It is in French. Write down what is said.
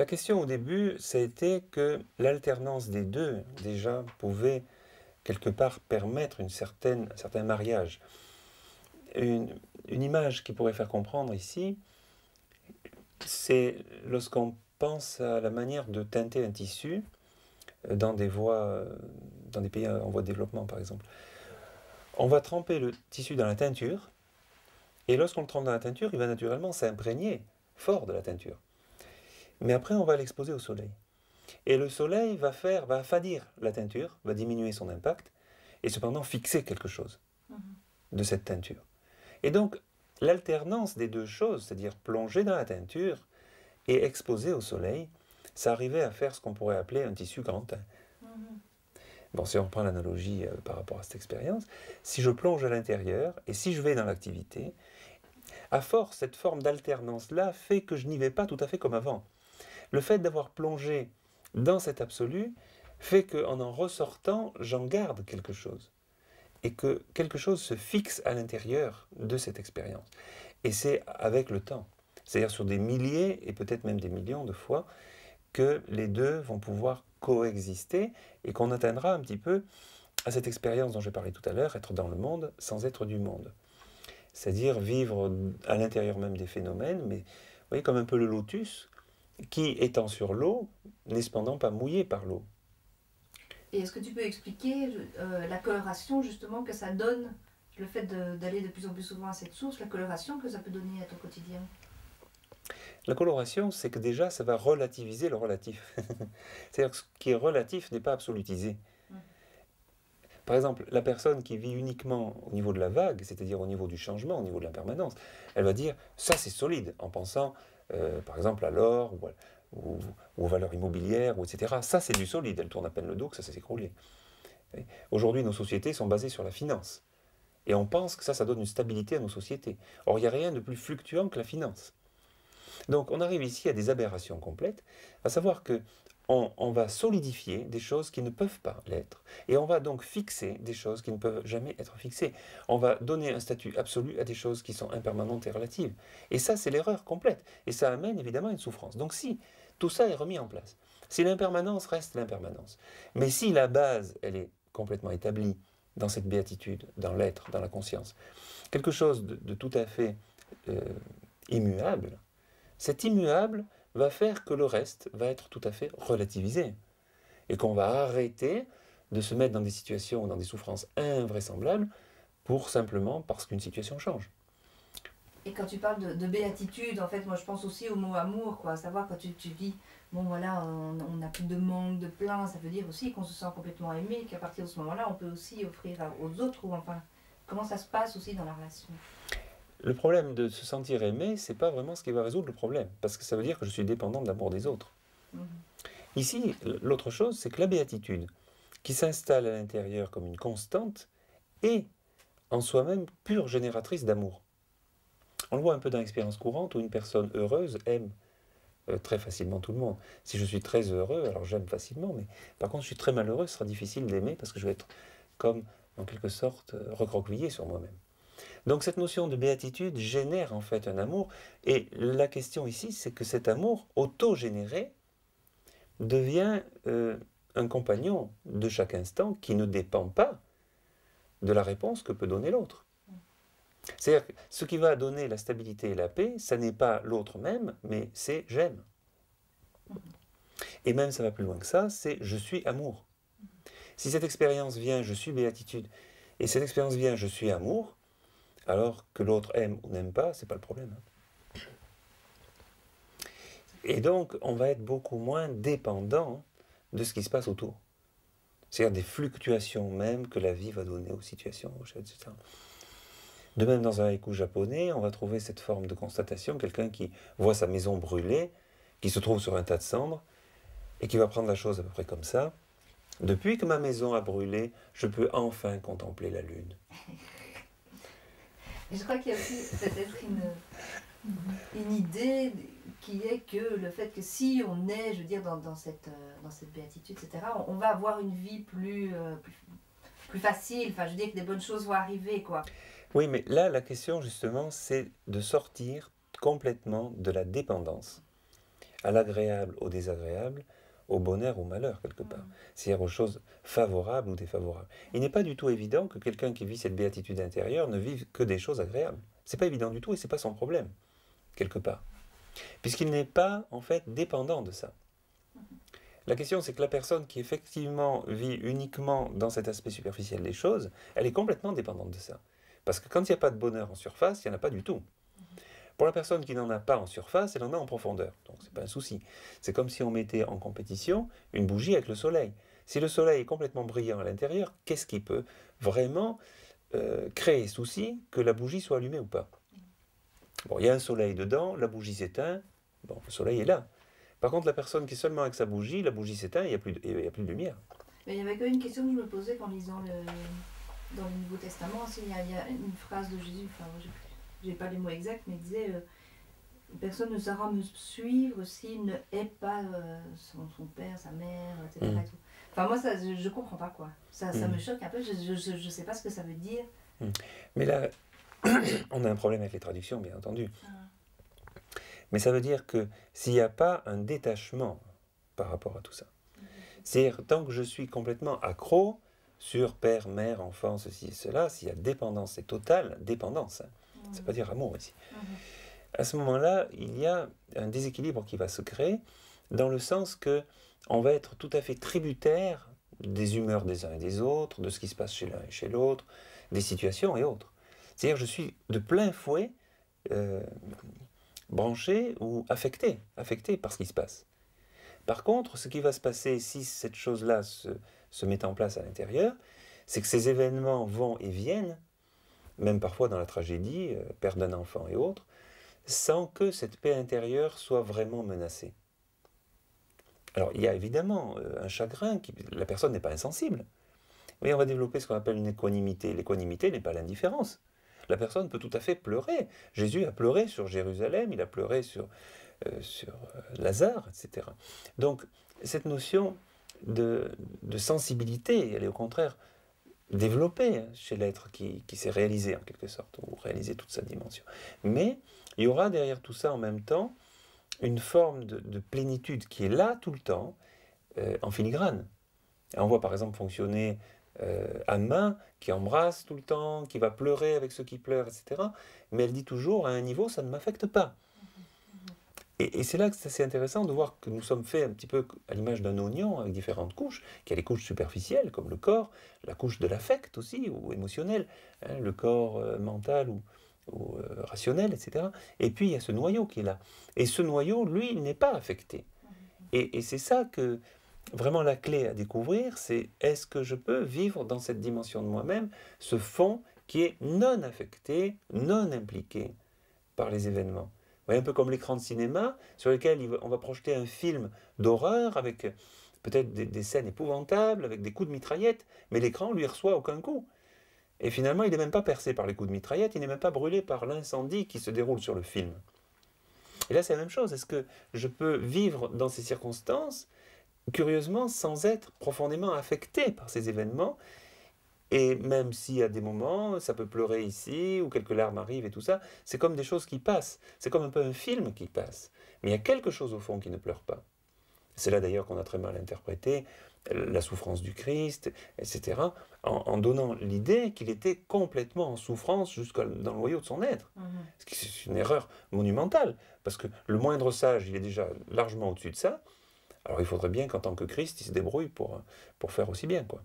La question au début, ça a été que l'alternance des deux, déjà, pouvait quelque part permettre un certain mariage. Une image qui pourrait faire comprendre ici, c'est lorsqu'on pense à la manière de teinter un tissu dans dans des pays en voie de développement par exemple. On va tremper le tissu dans la teinture, et lorsqu'on le trempe dans la teinture, il va naturellement s'imprégner fort de la teinture. Mais après, on va l'exposer au soleil. Et le soleil va affadir la teinture, va diminuer son impact, et cependant fixer quelque chose de cette teinture. Et donc, l'alternance des deux choses, c'est-à-dire plonger dans la teinture et exposer au soleil, ça arrivait à faire ce qu'on pourrait appeler un tissu grand teint. Bon, si on reprend l'analogie par rapport à cette expérience, si je plonge à l'intérieur et si je vais dans l'activité, à force, cette forme d'alternance-là fait que je n'y vais pas tout à fait comme avant. Le fait d'avoir plongé dans cet absolu fait qu'en ressortant, j'en garde quelque chose. Et que quelque chose se fixe à l'intérieur de cette expérience. Et c'est avec le temps, c'est-à-dire sur des milliers et peut-être même des millions de fois, que les deux vont pouvoir coexister et qu'on atteindra un petit peu à cette expérience dont j'ai parlé tout à l'heure, être dans le monde sans être du monde. C'est-à-dire vivre à l'intérieur même des phénomènes, mais vous voyez, comme un peu le lotus, qui étant sur l'eau, n'est cependant pas mouillé par l'eau. Et est-ce que tu peux expliquer la coloration justement que ça donne, le fait d'aller de plus en plus souvent à cette source, la coloration que ça peut donner à ton quotidien? La coloration, c'est que déjà, ça va relativiser le relatif. C'est-à-dire que ce qui est relatif n'est pas absolutisé. Par exemple, la personne qui vit uniquement au niveau de la vague, c'est-à-dire au niveau du changement, au niveau de l'impermanence, elle va dire « ça c'est solide » en pensant par exemple à l'or ou aux valeurs immobilières, etc. Ça c'est du solide, elle tourne à peine le dos que ça s'est écroulé. Aujourd'hui, nos sociétés sont basées sur la finance. Et on pense que ça donne une stabilité à nos sociétés. Or, il n'y a rien de plus fluctuant que la finance. Donc, on arrive ici à des aberrations complètes, à savoir que on va solidifier des choses qui ne peuvent pas l'être, et on va donc fixer des choses qui ne peuvent jamais être fixées. On va donner un statut absolu à des choses qui sont impermanentes et relatives. Et ça, c'est l'erreur complète. Et ça amène évidemment une souffrance. Donc si tout ça est remis en place, si l'impermanence reste l'impermanence, mais si la base, elle est complètement établie dans cette béatitude, dans l'être, dans la conscience, quelque chose de tout à fait immuable, cet immuable va faire que le reste va être tout à fait relativisé. Et qu'on va arrêter de se mettre dans des situations, dans des souffrances invraisemblables, pour simplement parce qu'une situation change. Et quand tu parles de béatitude, en fait, moi je pense aussi au mot amour, quoi. À savoir, quand tu dis, bon voilà, on n'a plus de manque, de plainte, ça veut dire aussi qu'on se sent complètement aimé, qu'à partir de ce moment-là, on peut aussi offrir aux autres, ou enfin, comment ça se passe aussi dans la relation? Le problème de se sentir aimé, c'est pas vraiment ce qui va résoudre le problème, parce que ça veut dire que je suis dépendant de l'amour des autres. Ici, l'autre chose, c'est que la béatitude, qui s'installe à l'intérieur comme une constante, est en soi-même pure génératrice d'amour. On le voit un peu dans l'expérience courante où une personne heureuse aime très facilement tout le monde. Si je suis très heureux, alors j'aime facilement, mais par contre, je suis très malheureux, ce sera difficile d'aimer parce que je vais être comme, en quelque sorte, recroquevillé sur moi-même. Donc cette notion de béatitude génère en fait un amour, et la question ici, c'est que cet amour auto-généré devient un compagnon de chaque instant qui ne dépend pas de la réponse que peut donner l'autre. C'est-à-dire que ce qui va donner la stabilité et la paix, ça n'est pas l'autre même, mais c'est j'aime. Et même ça va plus loin que ça, c'est je suis amour. Si cette expérience vient, je suis béatitude, et cette expérience vient, je suis amour, alors que l'autre aime ou n'aime pas, c'est pas le problème. Et donc, on va être beaucoup moins dépendant de ce qui se passe autour. C'est-à-dire des fluctuations même que la vie va donner aux situations, etc. De même, dans un haïku japonais, on va trouver cette forme de constatation, quelqu'un qui voit sa maison brûler, qui se trouve sur un tas de cendres, et qui va prendre la chose à peu près comme ça. Depuis que ma maison a brûlé, je peux enfin contempler la lune. Et je crois qu'il y a aussi peut-être une idée qui est que le fait que si on est, je veux dire, dans cette béatitude, etc., on va avoir une vie plus facile, enfin je veux dire que des bonnes choses vont arriver, quoi. Oui, mais là, la question, justement, c'est de sortir complètement de la dépendance à l'agréable, au désagréable, au bonheur, au malheur, quelque part. C'est-à-dire aux choses favorables ou défavorables. Il n'est pas du tout évident que quelqu'un qui vit cette béatitude intérieure ne vive que des choses agréables. C'est pas évident du tout et c'est pas son problème, quelque part. Puisqu'il n'est pas, en fait, dépendant de ça. La question, c'est que la personne qui effectivement vit uniquement dans cet aspect superficiel des choses, elle est complètement dépendante de ça. Parce que quand il n'y a pas de bonheur en surface, il n'y en a pas du tout. Pour la personne qui n'en a pas en surface, elle en a en profondeur. Donc c'est pas un souci. C'est comme si on mettait en compétition une bougie avec le soleil. Si le soleil est complètement brillant à l'intérieur, qu'est-ce qui peut vraiment créer souci que la bougie soit allumée ou pas? Bon, il y a un soleil dedans, la bougie s'éteint, bon, le soleil est là. Par contre, la personne qui est seulement avec sa bougie, la bougie s'éteint, il n'y a plus de lumière. Mais il y avait quand même une question que je me posais en lisant dans le Nouveau Testament. Il y a une phrase de Jésus, enfin, j'ai pas les mots exacts, mais il disait personne ne saura me suivre s'il ne hait pas son père, sa mère, etc. Et tout. Enfin, moi, ça, je comprends pas quoi. Ça me choque un peu, je sais pas ce que ça veut dire. Mais là, on a un problème avec les traductions, bien entendu. Mais ça veut dire que s'il n'y a pas un détachement par rapport à tout ça, c'est-à-dire tant que je suis complètement accro sur père, mère, enfant, ceci et cela, s'il y a dépendance, c'est totale dépendance, ça ne veut pas dire amour ici. À ce moment-là, il y a un déséquilibre qui va se créer, dans le sens que on va être tout à fait tributaire des humeurs des uns et des autres, de ce qui se passe chez l'un et chez l'autre, des situations et autres. C'est-à-dire je suis de plein fouet branché ou affecté par ce qui se passe. Par contre, ce qui va se passer si cette chose-là se met en place à l'intérieur, c'est que ces événements vont et viennent, même parfois dans la tragédie, perte d'un enfant et autres, sans que cette paix intérieure soit vraiment menacée. Alors, il y a évidemment un chagrin, la personne n'est pas insensible, mais on va développer ce qu'on appelle une équanimité. L'équanimité n'est pas l'indifférence. La personne peut tout à fait pleurer. Jésus a pleuré sur Jérusalem, il a pleuré sur Lazare, etc. Donc, cette notion de sensibilité, elle est au contraire développée chez l'être qui s'est réalisé en quelque sorte, ou réalisé toute sa dimension. Mais il y aura derrière tout ça en même temps une forme de plénitude qui est là tout le temps, en filigrane. Et on voit par exemple fonctionner Anne qui embrasse tout le temps, qui va pleurer avec ceux qui pleurent, etc. Mais elle dit toujours, à un niveau, ça ne m'affecte pas. Et c'est là que c'est assez intéressant de voir que nous sommes faits un petit peu à l'image d'un oignon, avec différentes couches. Il y a les couches superficielles, comme le corps, la couche de l'affect aussi, ou émotionnel, hein, le corps mental ou rationnel, etc. Et puis il y a ce noyau qui est là. Et ce noyau, lui, il n'est pas affecté. Et c'est ça que, vraiment la clé à découvrir, c'est est-ce que je peux vivre dans cette dimension de moi-même, ce fond qui est non affecté, non impliqué par les événements. Vous voyez, un peu comme l'écran de cinéma sur lequel on va projeter un film d'horreur avec peut-être des scènes épouvantables, avec des coups de mitraillette, mais l'écran lui reçoit aucun coup. Et finalement, il n'est même pas percé par les coups de mitraillette, il n'est même pas brûlé par l'incendie qui se déroule sur le film. Et là, c'est la même chose. Est-ce que je peux vivre dans ces circonstances, curieusement, sans être profondément affecté par ces événements? Et même si à des moments, ça peut pleurer ici, ou quelques larmes arrivent et tout ça, c'est comme des choses qui passent. C'est comme un peu un film qui passe. Mais il y a quelque chose au fond qui ne pleure pas. C'est là d'ailleurs qu'on a très mal interprété la souffrance du Christ, etc., en donnant l'idée qu'il était complètement en souffrance jusqu'à dans le noyau de son être. Ce qui est une erreur monumentale, parce que le moindre sage, il est déjà largement au-dessus de ça. Alors il faudrait bien qu'en tant que Christ, il se débrouille pour faire aussi bien, quoi.